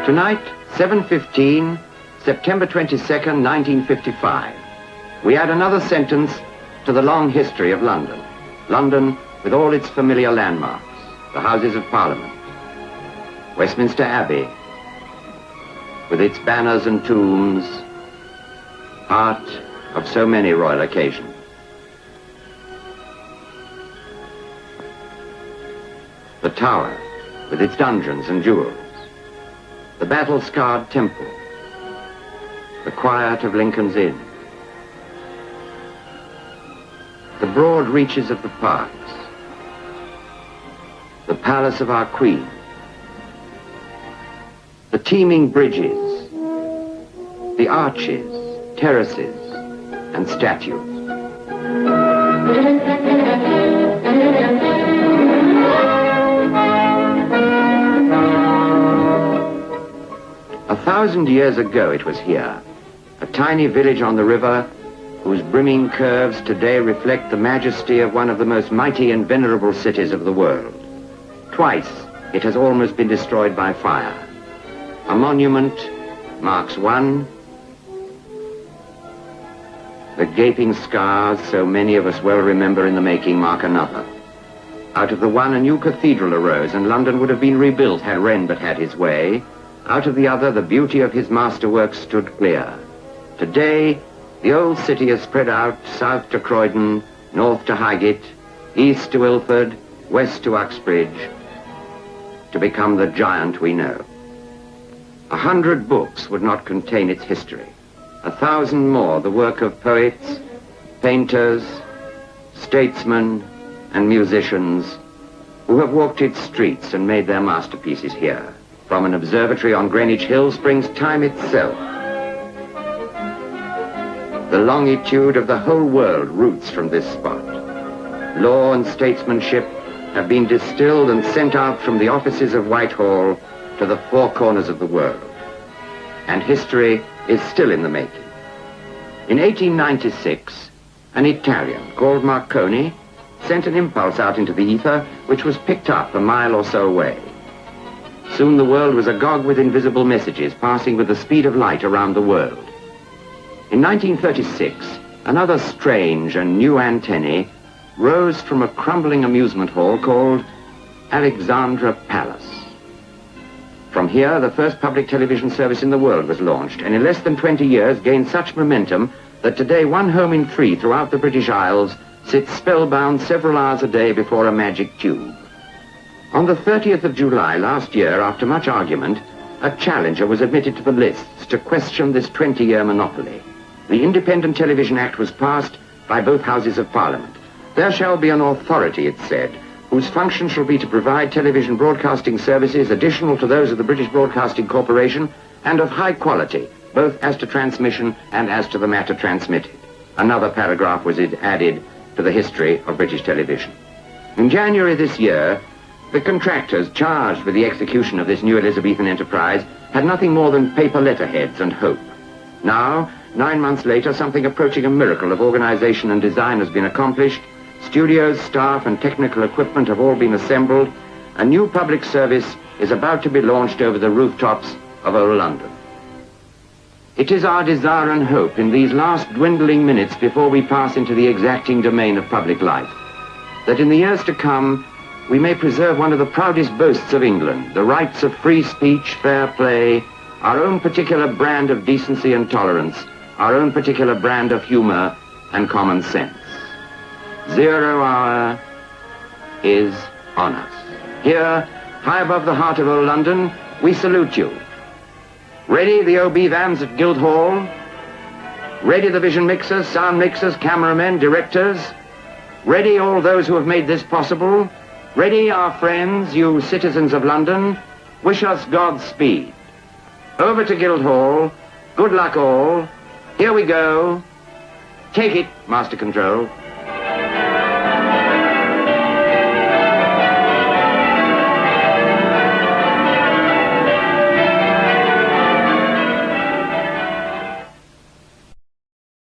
Tonight, 7:15, September 22nd, 1955. We add another sentence to the long history of London. London with all its familiar landmarks, the Houses of Parliament, Westminster Abbey, with its banners and tombs, part of so many royal occasions. The Tower, with its dungeons and jewels, the battle-scarred Temple, the quiet of Lincoln's Inn, the broad reaches of the parks, the palace of our Queen, the teeming bridges, the arches, terraces, and statues. A 1,000 years ago it was here, a tiny village on the river whose brimming curves today reflect the majesty of one of the most mighty and venerable cities of the world. Twice it has almost been destroyed by fire. A monument marks one. The gaping scars so many of us well remember in the making mark another. Out of the one a new cathedral arose, and London would have been rebuilt had Wren but had his way. Out of the other, the beauty of his masterwork stood clear. Today, the old city has spread out south to Croydon, north to Highgate, east to Ilford, west to Uxbridge, to become the giant we know. 100 books would not contain its history. 1,000 more, the work of poets, painters, statesmen, and musicians who have walked its streets and made their masterpieces here. From an observatory on Greenwich Hill springs time itself. The longitude of the whole world roots from this spot. Law and statesmanship have been distilled and sent out from the offices of Whitehall to the four corners of the world. And history is still in the making. In 1896, an Italian called Marconi sent an impulse out into the ether which was picked up a mile or so away. Soon the world was agog with invisible messages passing with the speed of light around the world. In 1936, another strange and new antennae rose from a crumbling amusement hall called Alexandra Palace. From here, the first public television service in the world was launched, and in less than 20 years gained such momentum that today 1 home in 3 throughout the British Isles sits spellbound several hours a day before a magic tube. On the 30th of July last year, after much argument, a challenger was admitted to the lists to question this 20-year monopoly. The Independent Television Act was passed by both Houses of Parliament. There shall be an authority, it said, whose function shall be to provide television broadcasting services additional to those of the British Broadcasting Corporation and of high quality, both as to transmission and as to the matter transmitted. Another paragraph was added to the history of British television. In January this year, the contractors charged with the execution of this new Elizabethan enterprise had nothing more than paper letterheads and hope. Now, 9 months later, something approaching a miracle of organization and design has been accomplished. Studios, staff, and technical equipment have all been assembled. A new public service is about to be launched over the rooftops of old London. It is our desire and hope in these last dwindling minutes before we pass into the exacting domain of public life, that in the years to come, we may preserve one of the proudest boasts of England, the rights of free speech, fair play, our own particular brand of decency and tolerance, our own particular brand of humor and common sense. 0 hour is on us. Here, high above the heart of old London, we salute you. Ready the OB vans at Guildhall? Ready the vision mixers, sound mixers, cameramen, directors? Ready all those who have made this possible? Ready, our friends, you citizens of London? Wish us Godspeed. Over to Guildhall. Good luck all. Here we go. Take it, Master Control.